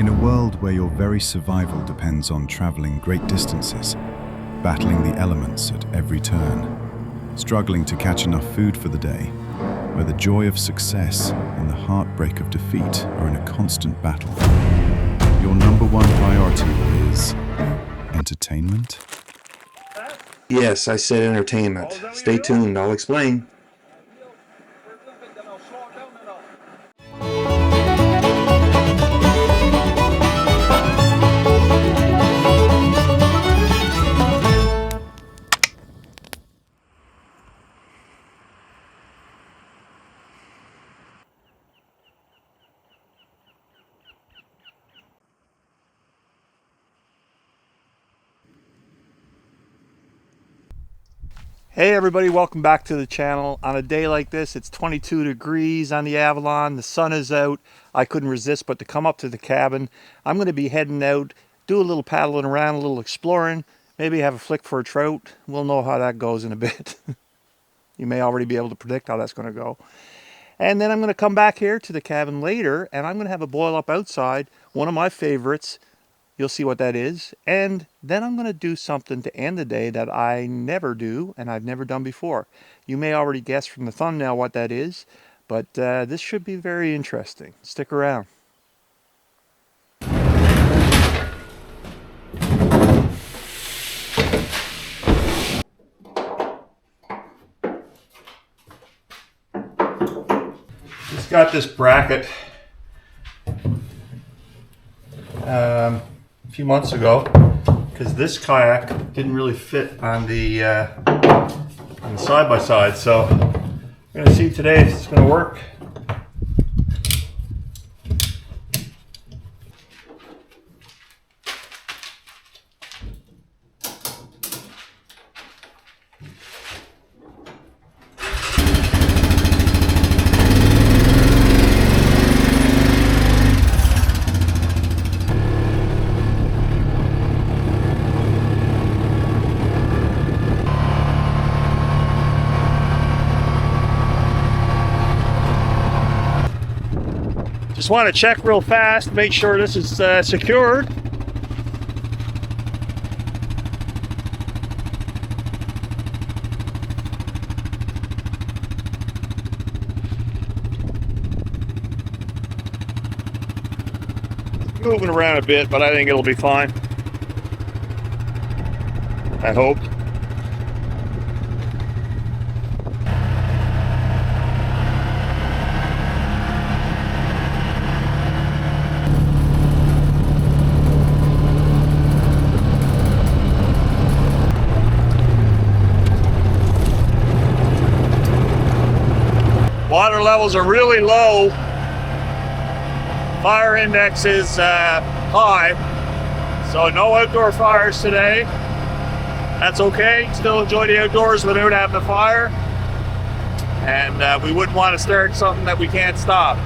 In a world where your very survival depends on traveling great distances, battling the elements at every turn, struggling to catch enough food for the day, where the joy of success and the heartbreak of defeat are in a constant battle, your number one priority is entertainment? Yes, I said entertainment. Stay tuned, I'll explain. Hey everybody, welcome back to the channel. On a day like this, it's 22 degrees on the Avalon, the sun is out. I couldn't resist but to come up to the cabin. I'm going to be heading out, do a little paddling around, a little exploring, maybe have a flick for a trout. We'll know how that goes in a bit. You may already be able to predict how that's going to go. And then I'm going to come back here to the cabin later and I'm going to have a boil up outside, one of my favorites. You'll see what that is. And then I'm going to do something to end the day that I never do and I've never done before. You may already guess from the thumbnail what that is, but this should be very interesting. Stick around. Just got this bracket a few months ago because this kayak didn't really fit on the side-by-side, so I'm going to see today if it's going to work. Just want to check real fast, make sure this is secured. Moving around a bit, but I think it'll be fine. I hope. Water levels are really low. Fire index is high. So no outdoor fires today. That's okay. Still enjoy the outdoors without having a fire. And we wouldn't want to start something that we can't stop.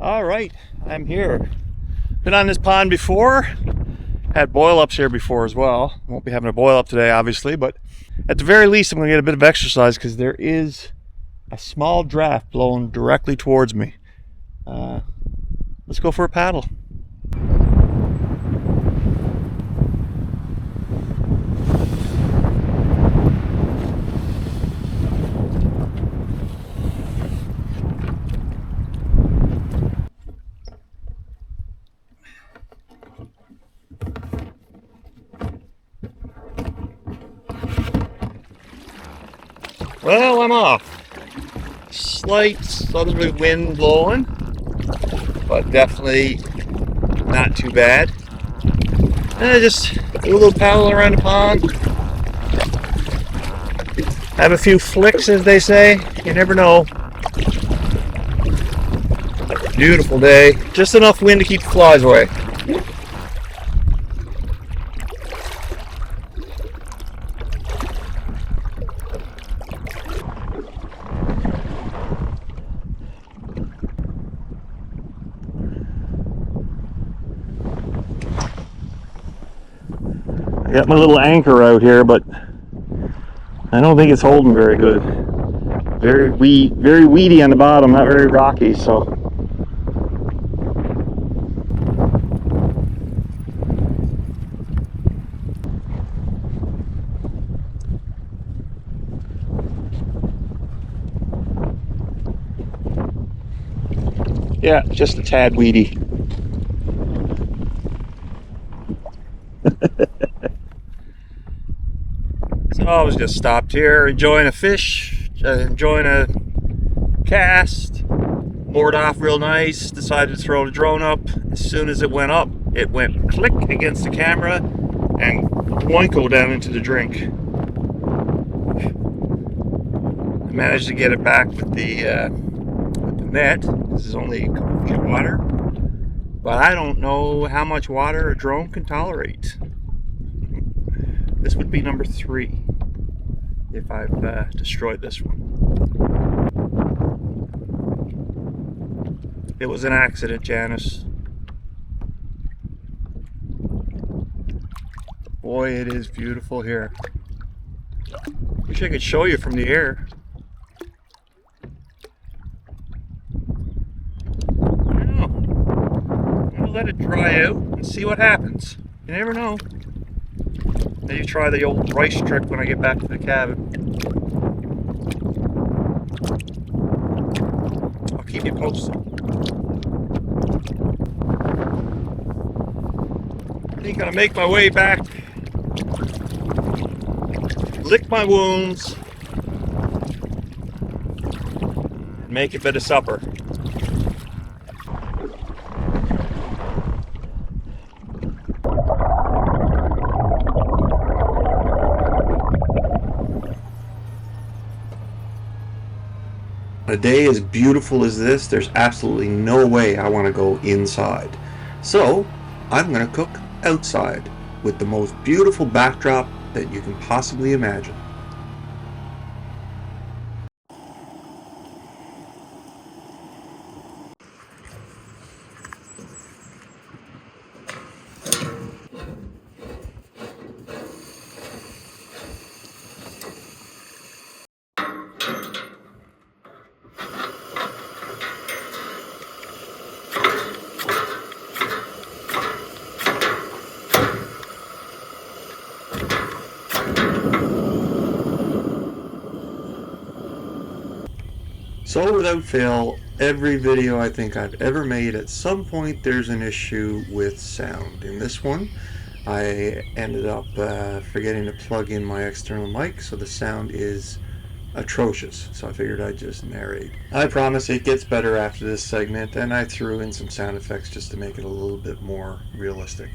All right, I'm here. Been on this pond before. Had boil ups here before as well. Won't be having a boil up today, obviously, but at the very least, I'm gonna get a bit of exercise because there is a small draft blowing directly towards me. Let's go for a paddle. Well, I'm off. Slight southerly wind blowing, but definitely not too bad. And just do a little paddle around the pond. Have a few flicks, as they say. You never know. Beautiful day. Just enough wind to keep the flies away. I got my little anchor out here, but I don't think it's holding very good. Very weedy on the bottom, not very rocky, so. Yeah, just a tad weedy. So I was just stopped here, enjoying a fish, enjoying a cast, moored off real nice, decided to throw the drone up. As soon as it went up, it went click against the camera and boinko down into the drink. I managed to get it back with the net. This is only a couple feet of water, but I don't know how much water a drone can tolerate. This would be number 3 if I've destroyed this one. It was an accident, Janice. Boy, it is beautiful here. Wish I could show you from the air. I don't know. I'm gonna let it dry out and see what happens. You never know. Maybe try the old rice trick when I get back to the cabin. I'll keep you posted. I think I'll make my way back, lick my wounds, and make a bit of supper. A day as beautiful as this, there's absolutely no way I want to go inside. So I'm going to cook outside with the most beautiful backdrop that you can possibly imagine. So without fail, every video I think I've ever made, at some point there's an issue with sound. In this one, I ended up forgetting to plug in my external mic, so the sound is atrocious. So I figured I'd just narrate. I promise it gets better after this segment, and I threw in some sound effects just to make it a little bit more realistic.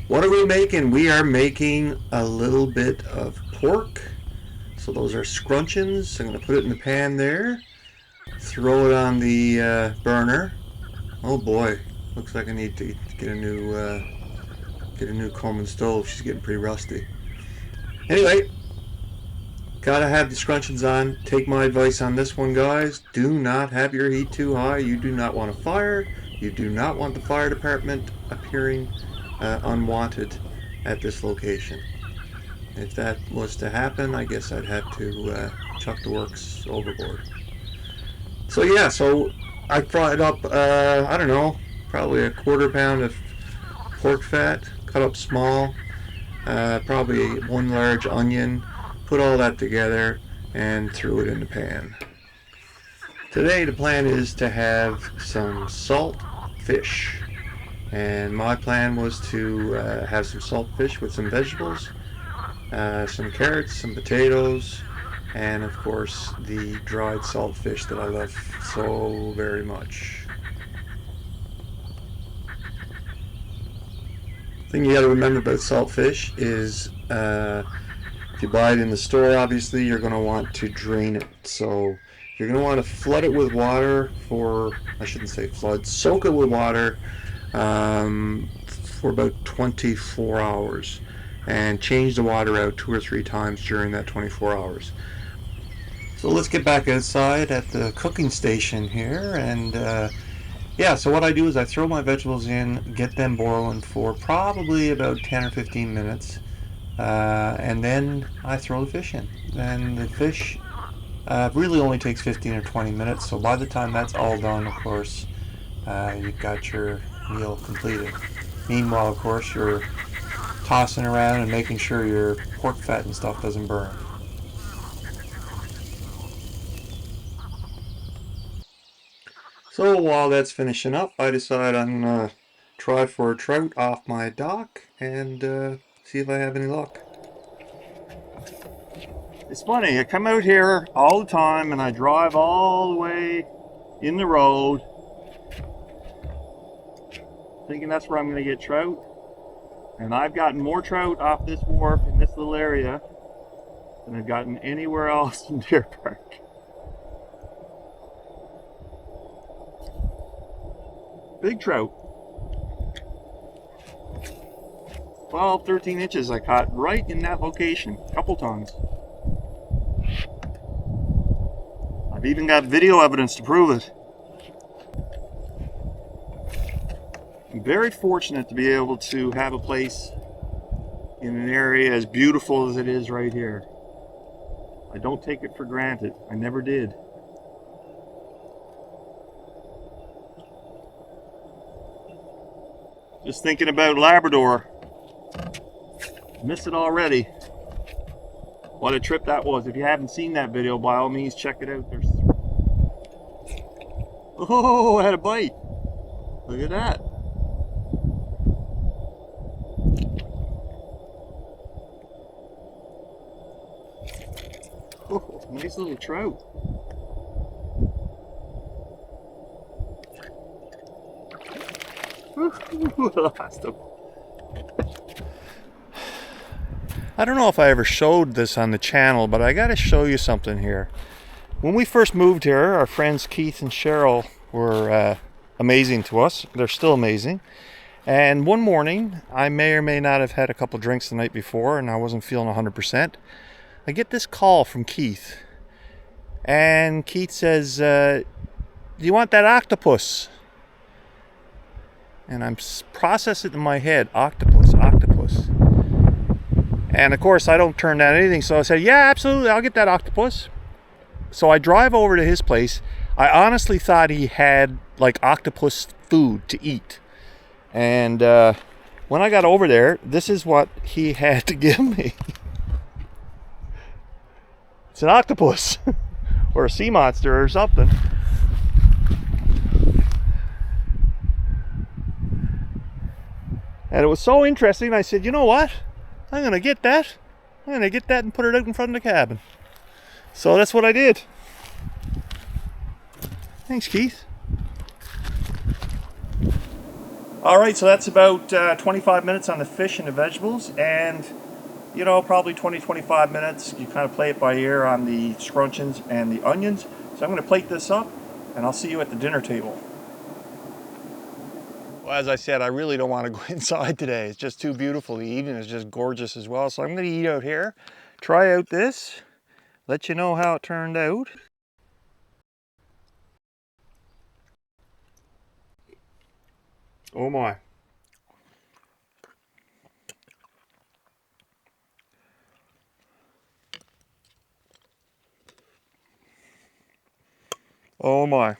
What are we making? We are making a little bit of pork. So those are scrunchions. I'm going to put it in the pan there. Throw it on the burner. Oh boy, looks like I need to get a new Coleman stove. She's getting pretty rusty. Anyway, gotta have the scrunchions on. Take my advice on this one, guys. Do not have your heat too high. You do not want a fire. You do not want the fire department appearing unwanted at this location. If that was to happen, I guess I'd have to chuck the works overboard. So yeah, so I fried up, I don't know, probably a quarter pound of pork fat, cut up small, probably 1 large onion, put all that together and threw it in the pan. Today the plan is to have some salt fish, and my plan was to have some salt fish with some vegetables, some carrots, some potatoes, and of course the dried salt fish that I love so very much. The thing you got to remember about salt fish is if you buy it in the store, obviously you're going to want to drain it. So You're going to want to flood it with water for, I shouldn't say flood, soak it with water for about 24 hours and change the water out 2 or 3 times during that 24 hours. So let's get back outside at the cooking station here, and yeah, so what I do is I throw my vegetables in, get them boiling for probably about 10 or 15 minutes, and then I throw the fish in. And the fish really only takes 15 or 20 minutes, so by the time that's all done, of course, you've got your meal completed. Meanwhile, of course, you're tossing around and making sure your pork fat and stuff doesn't burn. So while that's finishing up, I decide I'm gonna try for a trout off my dock and see if I have any luck. It's funny, I come out here all the time and I drive all the way in the road thinking that's where I'm going to get trout. And I've gotten more trout off this wharf in this little area than I've gotten anywhere else in Deer Park. Big trout. 12, 13 inches I caught right in that location a couple times. I've even got video evidence to prove it. I'm very fortunate to be able to have a place in an area as beautiful as it is right here. I don't take it for granted. I never did. Just thinking about Labrador. Missed it already. What a trip that was. If you haven't seen that video, by all means check it out. There's... Oh, I had a bite. Look at that. Oh, nice little trout. Lost him. I don't know if I ever showed this on the channel, but I gotta show you something here. When we first moved here, our friends Keith and Cheryl were amazing to us. They're still amazing. And one morning, I may or may not have had a couple drinks the night before and I wasn't feeling 100%. I get this call from Keith. And Keith says, do you want that octopus? And I'm processing it in my head, octopus, octopus. And of course I don't turn down anything, so I said, yeah, absolutely, I'll get that octopus. So I drive over to his place. I honestly thought he had like octopus food to eat. And when I got over there, this is what he had to give me. It's an octopus or a sea monster or something. And it was so interesting, I said, you know what? I'm going to get that. I'm going to get that and put it out in front of the cabin. So that's what I did. Thanks, Keith. All right, so that's about 25 minutes on the fish and the vegetables. And, you know, probably 20-25 minutes. You kind of play it by ear on the scrunchions and the onions. So I'm going to plate this up, and I'll see you at the dinner table. Well, as I said, I really don't want to go inside today. It's just too beautiful to eat, and it's just gorgeous as well. So I'm going to eat out here, try out this, let you know how it turned out. Oh my. Oh my.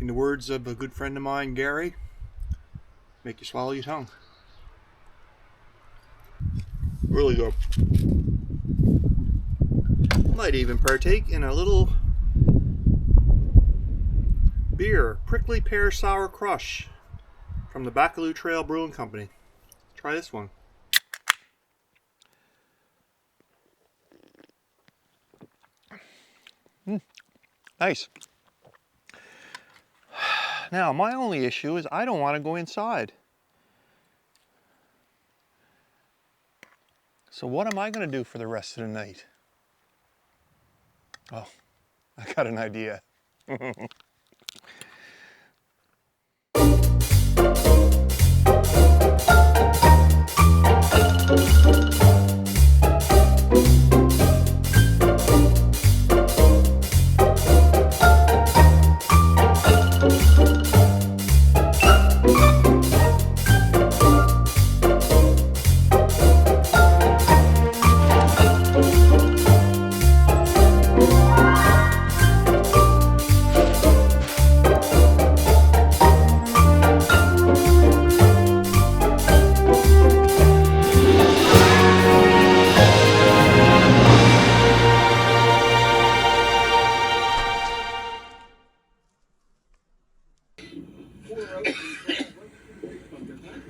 In the words of a good friend of mine, Gary, make you swallow your tongue. Really good. Might even partake in a little beer, Prickly Pear Sour Crush from the Bacaloo Trail Brewing Company. Try this one. Nice. Now, my only issue is I don't want to go inside. So what am I going to do for the rest of the night? Oh, I got an idea.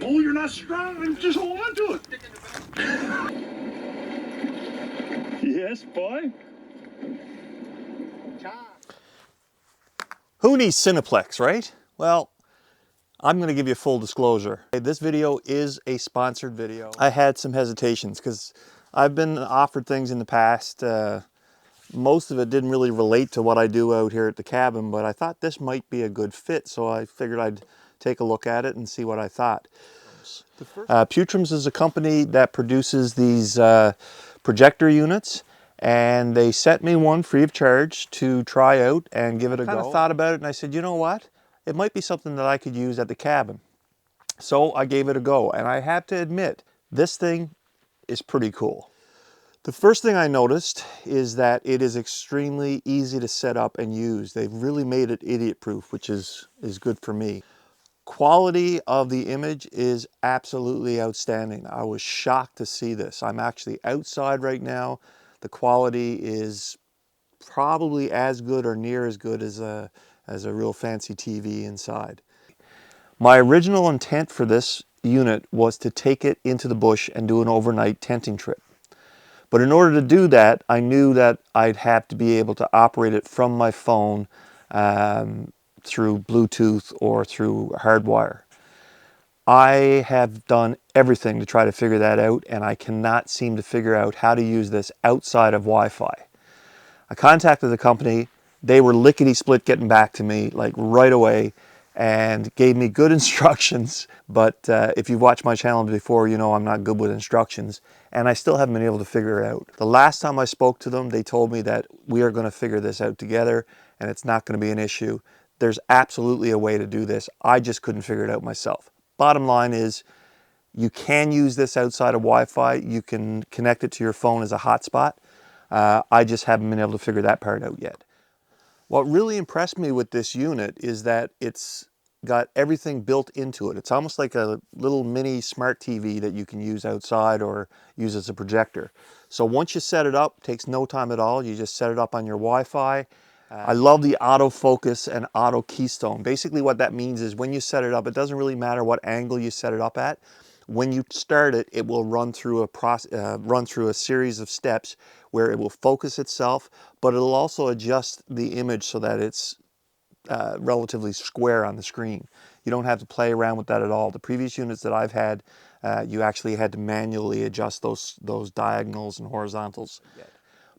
Oh, you're not strong. Just hold on to it. Yes, boy. Who needs Cineplex, right? Well, I'm going to give you full disclosure. This video is a sponsored video. I had some hesitations because I've been offered things in the past. Most of it didn't really relate to what I do out here at the cabin, but I thought this might be a good fit, so I figured I'd take a look at it and see what I thought. Putrims is a company that produces these projector units, and they sent me one free of charge to try out and give it a go. I kind of thought about it and I said, you know what? It might be something that I could use at the cabin. So I gave it a go, and I have to admit, this thing is pretty cool. The first thing I noticed is that it is extremely easy to set up and use. They've really made it idiot-proof, which is good for me. Quality of the image is absolutely outstanding. I was shocked to see this. I'm actually outside right now. The quality is probably as good or near as good as a real fancy TV inside. My original intent for this unit was to take it into the bush and do an overnight tenting trip. But in order to do that, I knew that I'd have to be able to operate it from my phone through Bluetooth or through hardwire. I have done everything to try to figure that out, and I cannot seem to figure out how to use this outside of Wi-Fi. I contacted the company. They were lickety-split getting back to me like right away and gave me good instructions, but if you've watched my channel before, you know I'm not good with instructions, and I still haven't been able to figure it out. The last time I spoke to them, they told me that we are going to figure this out together and it's not going to be an issue. There's absolutely a way to do this. I just couldn't figure it out myself. Bottom line is, you can use this outside of Wi-Fi. You can connect it to your phone as a hotspot. I just haven't been able to figure that part out yet. What really impressed me with this unit is that it's got everything built into it. It's almost like a little mini smart TV that you can use outside or use as a projector. So once you set it up, it takes no time at all. You just set it up on your Wi-Fi. I love the autofocus and auto-keystone. Basically what that means is when you set it up, it doesn't really matter what angle you set it up at. When you start it, it will run through a series of steps where it will focus itself, but it'll also adjust the image so that it's relatively square on the screen. You don't have to play around with that at all. The previous units that I've had, you actually had to manually adjust those diagonals and horizontals.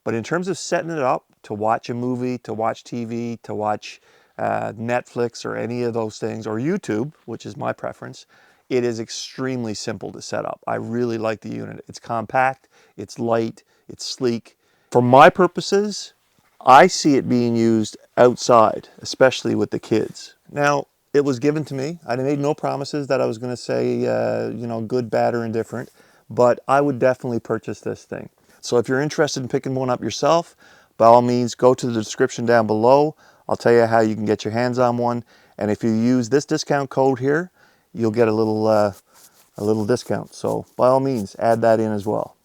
But in terms of setting it up to watch a movie, to watch TV, to watch Netflix or any of those things, or YouTube, which is my preference, it is extremely simple to set up. I really like the unit. It's compact, it's light, it's sleek. For my purposes, I see it being used outside, especially with the kids. Now, it was given to me. I made no promises that I was going to say, you know, good, bad, or indifferent, but I would definitely purchase this thing. So if you're interested in picking one up yourself, by all means, go to the description down below. I'll tell you how you can get your hands on one. And if you use this discount code here, you'll get a little discount. So by all means, add that in as well.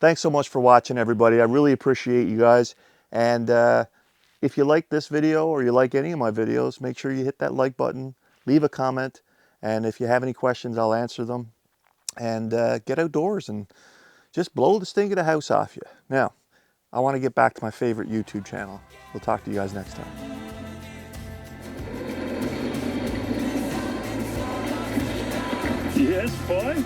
Thanks so much for watching, everybody. I really appreciate you guys. And if you like this video or you like any of my videos, make sure you hit that like button, leave a comment, and if you have any questions, I'll answer them. And get outdoors and just blow the stink of the house off you. Now, I want to get back to my favorite YouTube channel. We'll talk to you guys next time. Yes, boy.